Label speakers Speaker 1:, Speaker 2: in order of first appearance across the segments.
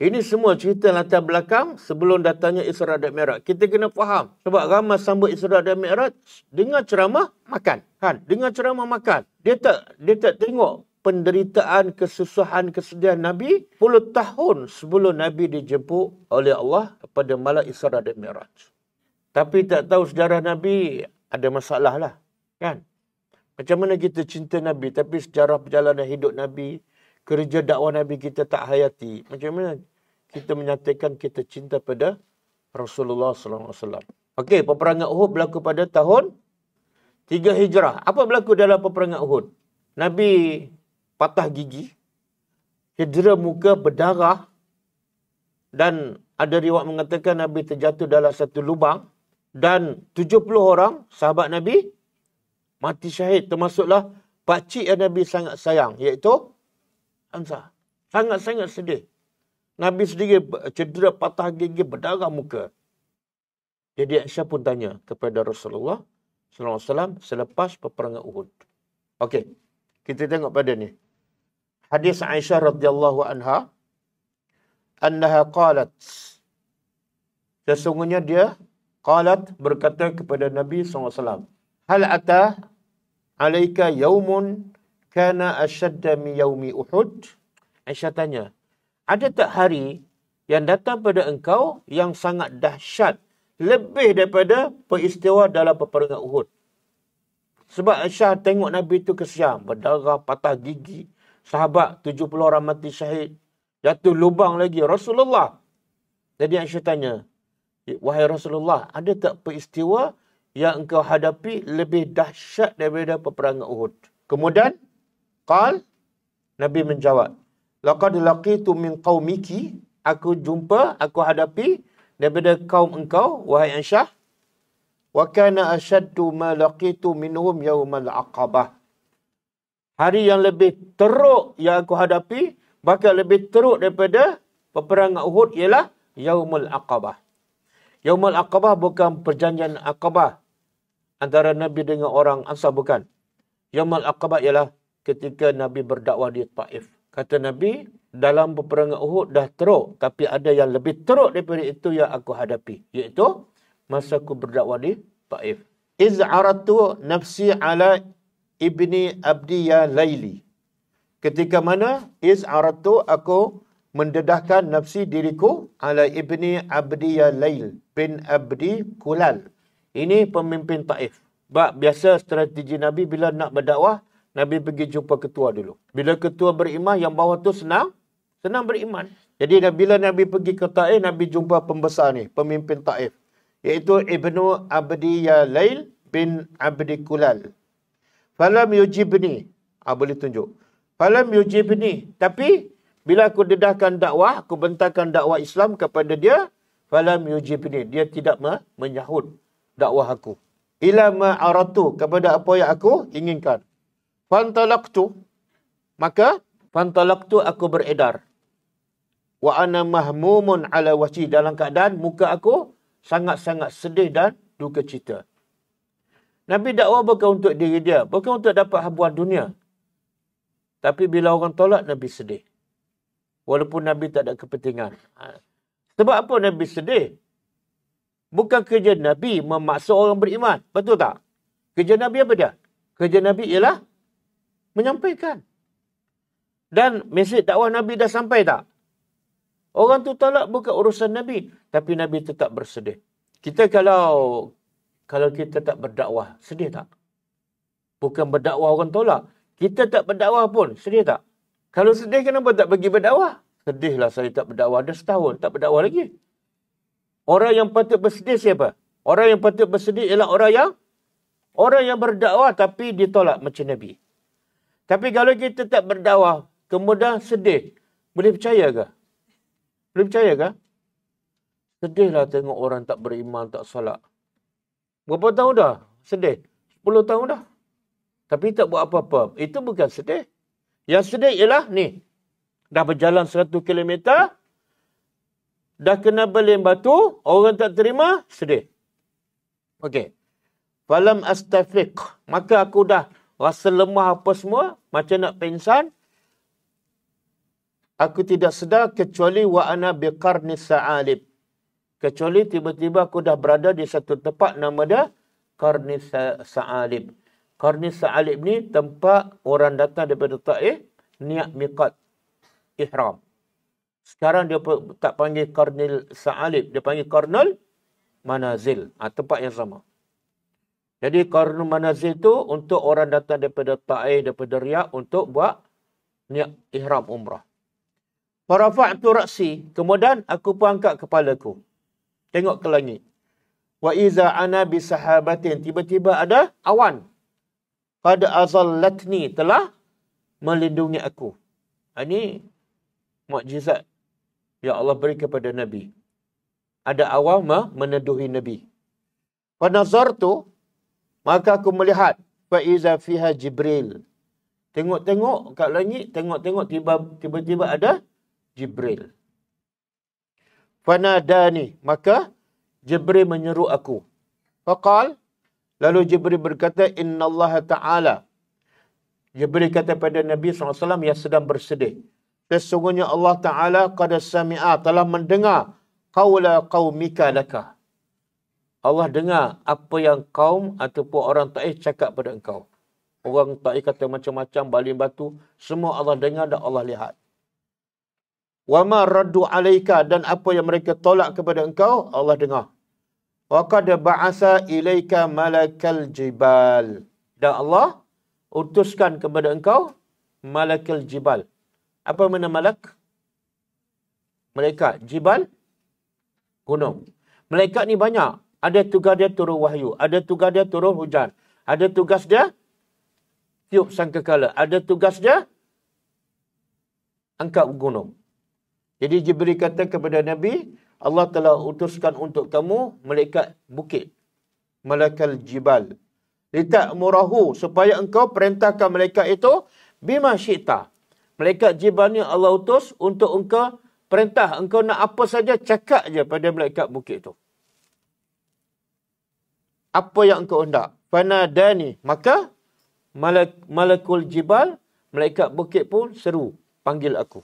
Speaker 1: Ini semua cerita latar belakang sebelum datangnya Isra dan Mi'raj. Kita kena faham. Sebab ramai sambut Isra dan Mi'raj, dengar ceramah, makan. Kan? Dengar ceramah, makan. Dia tak tengok penderitaan, kesusahan, kesedihan Nabi 10 tahun sebelum Nabi dijemput oleh Allah pada malam Isra dan Mi'raj. Tapi tak tahu sejarah Nabi ada masalah lah. Kan? Macam mana kita cinta Nabi tapi sejarah perjalanan hidup Nabi, kerja dakwah Nabi kita tak hayati. Macam mana kita menyatakan kita cinta pada Rasulullah SAW. Okey, peperangan Uhud berlaku pada tahun 3 Hijrah. Apa berlaku dalam peperangan Uhud? Nabi patah gigi, cedera muka, berdarah, dan ada riwayat mengatakan Nabi terjatuh dalam satu lubang, dan 70 orang sahabat Nabi mati syahid, termasuklah pakcik yang Nabi sangat sayang, iaitu Hamzah. Sangat-sangat sedih. Nabi sendiri cedera, patah gigi, berdarah muka. Jadi Aisyah pun tanya kepada Rasulullah SAW selepas peperangan Uhud. Okey, kita tengok pada ni. Hadis Aisyah radhiyallahu anha, annaha qalat. Sesungguhnya dia qalat, berkata kepada Nabi SAW, hal ata alaika yaumun kana ashadda min yaumi Uhud? Aisyah tanya, ada tak hari yang datang pada engkau yang sangat dahsyat, lebih daripada peristiwa dalam peperangan Uhud? Sebab Aisyah tengok Nabi itu kesian, berdarah, patah gigi, sahabat 70 orang mati syahid, jatuh lubang lagi, Rasulullah. Jadi Aisyah tanya, wahai Rasulullah, ada tak peristiwa yang engkau hadapi lebih dahsyat daripada peperangan Uhud? Kemudian, Nabi menjawab, laqad laqitu min qaumiki, aku hadapi daripada kaum engkau, wahai Aisyah, wa kana ashaddu ma laqitu minhum yaumal aqabah. Hari yang lebih teruk yang aku hadapi, bahkan lebih teruk daripada peperangan Uhud, ialah yaumul aqabah. Yaumul aqabah bukan perjanjian Aqabah antara Nabi dengan orang Ansar, bukan. Yaumul aqabah ialah ketika Nabi berdakwah di Taif. Kata Nabi, dalam peperangan Uhud dah teruk, tapi ada yang lebih teruk daripada itu yang aku hadapi, iaitu masa aku berdakwah di Taif. Iz aratu nafsi ala ibni abdi ya laili. Ketika mana iz aratu, aku mendedahkan nafsi diriku ala ibni abdi ya lail bin abdi kulal. Ini pemimpin Taif. Sebab biasa strategi Nabi bila nak berdakwah, Nabi pergi jumpa ketua dulu. Bila ketua beriman, yang bawah tu senang beriman. Jadi bila Nabi pergi ke Taif, Nabi jumpa pembesar ni, pemimpin Taif, iaitu Ibnu Abdi Yalail bin Abdi Kulal. Falam yujibni. Boleh tunjuk. Falam yujibni. Tapi bila aku dedahkan dakwah, aku bentangkan dakwah Islam kepada dia, falam yujibni. Dia tidak menyahut dakwah aku. Ila ma aratu, kepada apa yang aku inginkan. Fantalaqtu, maka fantalaqtu, aku beredar. Wa ana mahmumun ala wajhi, dalam keadaan muka aku sangat-sangat sedih dan duka cita. Nabi dakwah bukan untuk diri dia, bukan untuk dapat habuan dunia. Tapi bila orang tolak, Nabi sedih. Walaupun Nabi tak ada kepentingan. Sebab apa Nabi sedih? Bukan kerja Nabi memaksa orang beriman. Betul tak? Kerja Nabi apa dia? Kerja Nabi ialah menyampaikan. Dan mesej dakwah Nabi dah sampai tak? Orang tu tolak bukan urusan Nabi. Tapi Nabi tetap bersedih. Kita kalau kita tak berdakwah, sedih tak? Bukan berdakwah orang tolak. Kita tak berdakwah pun, sedih tak? Kalau sedih, kenapa tak pergi berdakwah? Sedihlah saya tak berdakwah. Dah setahun tak berdakwah lagi. Orang yang patut bersedih siapa? Orang yang patut bersedih ialah orang yang berdakwah tapi ditolak macam Nabi. Tapi kalau kita tak berdakwah, kemudian sedih, boleh percaya ke? Boleh percaya ke? Sedihlah tengok orang tak beriman, tak salat. Berapa tahun dah? Sedih. 10 tahun dah. Tapi tak buat apa-apa. Itu bukan sedih. Yang sedih ialah ni. Dah berjalan 100 km, dah kena beleng batu, orang tak terima, sedih. Okey. Falam astafiq, maka aku dah rasa lemah apa semua, macam nak pingsan. Aku tidak sedar kecuali wa ana biqarnis sa'alib. Kecuali tiba-tiba aku dah berada di satu tempat nama dia Qarnis Sa'alib. Qarnis Sa'alib ni tempat orang datang daripada Taif niat miqat ihram. Sekarang dia tak panggil Qarnil Sa'alib, dia panggil Qarnul Manazil. Tempat yang sama. Jadi Qarnul Manazil tu untuk orang datang daripada Taif, daripada Riyadh untuk buat niat ihram umrah. Farafa'tu ra'si, kemudian aku pun angkat kepalaku. Tengok ke langit. Wa iza ana bi sahabatin, tiba-tiba ada awan. Qad azallatni, telah melindungi aku. Ini mukjizat yang Allah beri kepada Nabi. Ada awan meneduhi Nabi. Fa nazartu, maka aku melihat fa iza fiha Jibril. Tengok-tengok kat langit, tengok-tengok tiba-tiba ada Jibril. Fanadani, maka Jibril menyeru aku. Faqal, lalu Jibril berkata, Inna Allah Ta'ala. Jibril kata pada Nabi SAW yang sedang bersedih. Sesungguhnya Allah Ta'ala qad sami'a, telah mendengar qawla qawmika laka. Allah dengar apa yang kaum ataupun orang Taif cakap pada engkau. Orang Taif kata macam-macam, baling batu. Semua Allah dengar dan Allah lihat. Wa ma raddu alaika, dan apa yang mereka tolak kepada engkau, Allah dengar. Wa qad ba'asa ilaika malakal jibal. Dan Allah utuskan kepada engkau malakal jibal. Apa makna malak? Malaikat. Jibal, gunung. Malaikat ni banyak. Ada tugas dia turun wahyu. Ada tugas dia turun hujan. Ada tugas dia tiup sangkakala. Ada tugas dia angkat gunung. Jadi Jibril kata kepada Nabi, Allah telah utuskan untuk kamu malaikat bukit. Malakal jibal. Lita'murahu, supaya engkau perintahkan malaikat itu bima syi'ta. Malaikat jibal ni Allah utus untuk engkau perintah. Engkau nak apa saja, cakap je pada malaikat bukit itu. Apa yang engkau hendak. Fanadani, maka malakul jibal, malaikat bukit pun seru, panggil aku.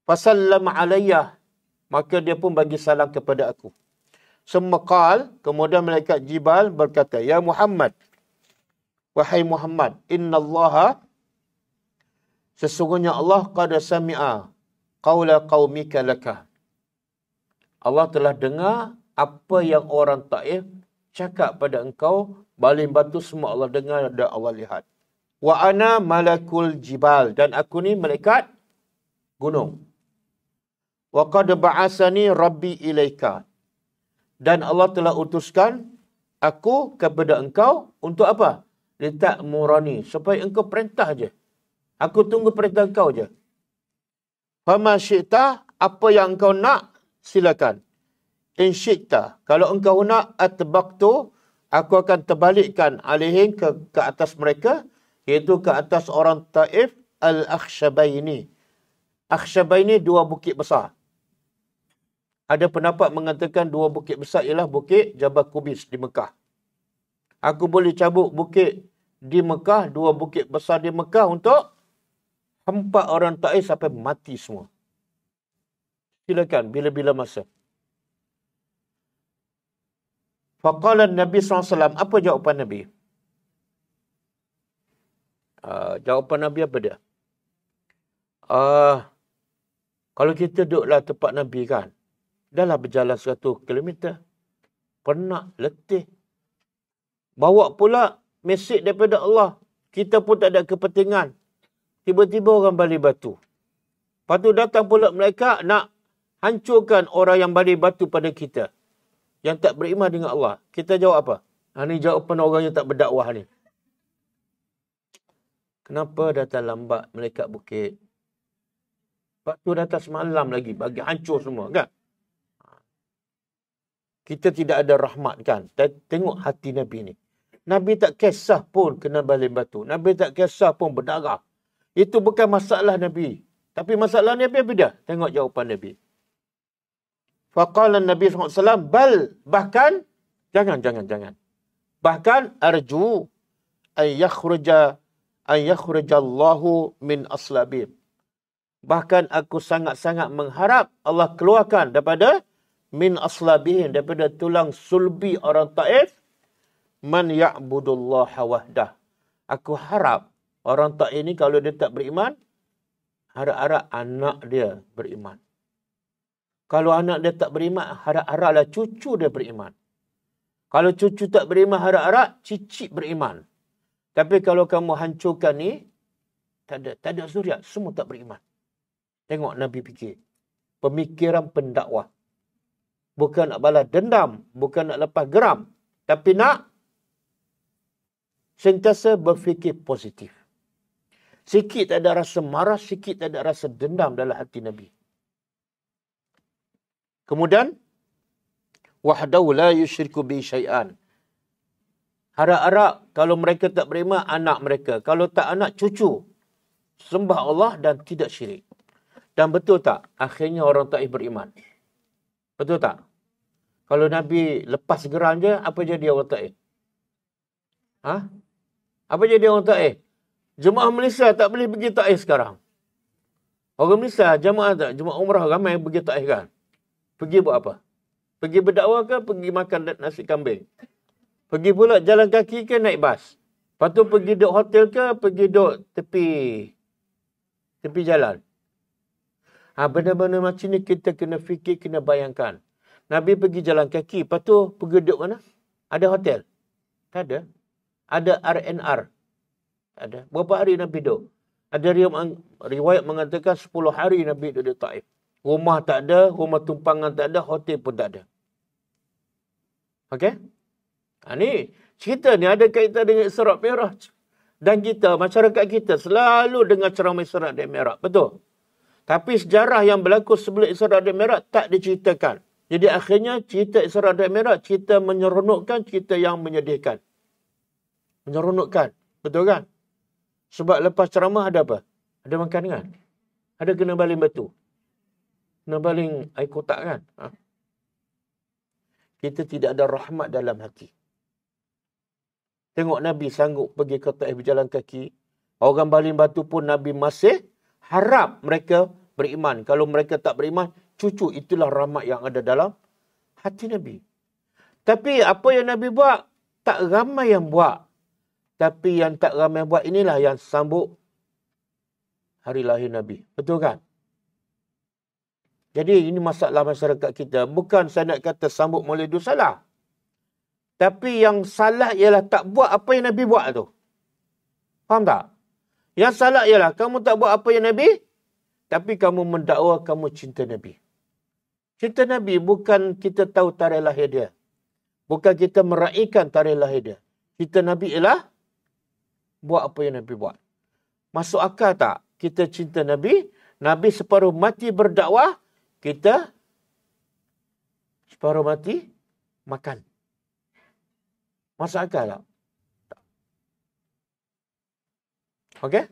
Speaker 1: Fasallam alayya, maka dia pun bagi salam kepada aku. Semekal, kemudian malaikat jibal berkata, Ya Muhammad, wahai Muhammad, Inna Allaha, sesungguhnya Allah qad sami'a qawla qawmika laka. Allah telah dengar apa yang orang Taif cakap pada engkau, baling batu semua Allah dengar dan Allah lihat. Wa ana malakul jibal, dan aku ni malaikat gunung. Wa qad ba'asani rabbi ilaika, dan Allah telah utuskan aku kepada engkau untuk apa? Lita'murani, supaya engkau perintah je. Aku tunggu perintah engkau je. Fama syi'ta, apa yang engkau nak, silakan. In syi'ta, kalau engkau nak, atbaqtu, aku akan terbalikkan alaihim ke atas mereka, iaitu ke atas orang Taif, al-Akhshabaini. Akhshabaini, dua bukit besar. Ada pendapat mengatakan dua bukit besar ialah bukit Jabal Qubis di Mekah. Aku boleh cabut bukit di Mekah, dua bukit besar di Mekah untuk hempat orang Taif sampai mati semua. Silakan, bila-bila masa. Faqala Nabi SAW, apa jawapan Nabi? Jawapan Nabi apa dia? Kalau kita duduklah tempat Nabi kan, dahlah berjalan 100 km. Penat, letih. Bawa pula mesej daripada Allah. Kita pun tak ada kepentingan. Tiba-tiba orang baling batu. Lepas tu datang pula mereka nak hancurkan orang yang baling batu pada kita. Yang tak beriman dengan Allah. Kita jawab apa? Ini jawapan orang yang tak berdakwah ni. Kenapa datang lambat malaikat bukit? Lepas tu datang semalam lagi. Bagi hancur semua kan? Kita tidak ada rahmat kan? Tengok hati Nabi ni. Nabi tak kisah pun kena baling batu. Nabi tak kisah pun berdarah. Itu bukan masalah Nabi. Tapi masalah Nabi apa dia? Tengok jawapan Nabi. Faqala Nabi SAW, bal, bahkan, jangan. Bahkan, arju, an yakhruja Allahu min aslabim. Bahkan aku sangat-sangat mengharap Allah keluarkan daripada min aslabihin, daripada tulang sulbi orang Taif, man ya'budullah wahdah. Aku harap orang Taif ini kalau dia tak beriman, harap-harap anak dia beriman. Kalau anak dia tak beriman, harap-haraplah cucu dia beriman. Kalau cucu tak beriman, harap-harap cicit beriman. Tapi kalau kamu hancurkan ni, tak ada zuriat, semua tak beriman. Tengok Nabi fikir. Pemikiran pendakwah. Bukan nak balas dendam, bukan nak lepas geram, tapi nak sentiasa berfikir positif. Sikit tak ada rasa marah, sikit tak ada rasa dendam dalam hati Nabi. Kemudian, wahdahu la yusyriku bi syai'an. Harap-harap kalau mereka tak beriman, anak mereka. Kalau tak anak, cucu. Sembah Allah dan tidak syirik. Dan betul tak? Akhirnya orang Taif beriman. Betul tak? Kalau Nabi lepas geram je, apa jadi orang Taif? Ha? Apa jadi orang Taif? Jemaah Malaysia tak boleh pergi Taif sekarang. Orang Malaysia, jemaah umrah ramai pergi Taif kan? Pergi buat apa? Pergi berdakwah ke? Pergi makan nasi kambing? Pergi pula jalan kaki ke naik bas? Lepas tu pergi duduk hotel ke? Pergi duduk tepi jalan? Benda-benda macam ni kita kena fikir, kena bayangkan. Nabi pergi jalan kaki, lepas tu pergi duduk mana? Ada hotel? Tak ada. Ada RNR? Tak ada. Berapa hari Nabi duduk? Ada riwayat mengatakan 10 hari Nabi duduk di Taif. Rumah tak ada, rumah tumpangan tak ada, hotel pun tak ada. Okey? Ni, cerita ni ada kaitan dengan Isra' Mi'raj. Dan kita, masyarakat kita selalu dengar ceramah Isra' dan Mi'raj. Betul? Tapi sejarah yang berlaku sebelum Isra' dan Mi'raj tak diceritakan. Jadi akhirnya cerita Isra' dan Mi'raj, cerita menyeronokkan, cerita yang menyedihkan. Menyeronokkan. Betul kan? Sebab lepas ceramah ada apa? Ada makan kan? Ada kena baling batu. Kena baling air kotak kan? Kita tidak ada rahmat dalam hati. Tengok Nabi sanggup pergi ke Taif berjalan kaki. Orang baling batu pun Nabi masih harap mereka beriman. Kalau mereka tak beriman, cucu, itulah rahmat yang ada dalam hati Nabi. Tapi apa yang Nabi buat, tak ramai yang buat. Tapi yang tak ramai buat inilah yang sambut hari lahir Nabi. Betul kan? Jadi ini masalah masyarakat kita. Bukan saya nak kata sambut Maulid itu salah. Tapi yang salah ialah tak buat apa yang Nabi buat tu. Faham tak? Yang salah ialah kamu tak buat apa yang Nabi, tapi kamu mendakwa kamu cinta Nabi. Cinta Nabi bukan kita tahu tarikh lahir dia. Bukan kita meraihkan tarikh lahir dia. Cinta Nabi ialah buat apa yang Nabi buat. Masuk akal tak? Kita cinta Nabi, Nabi separuh mati berdakwah, kita separuh mati makan. Masuk akal tak? Okey?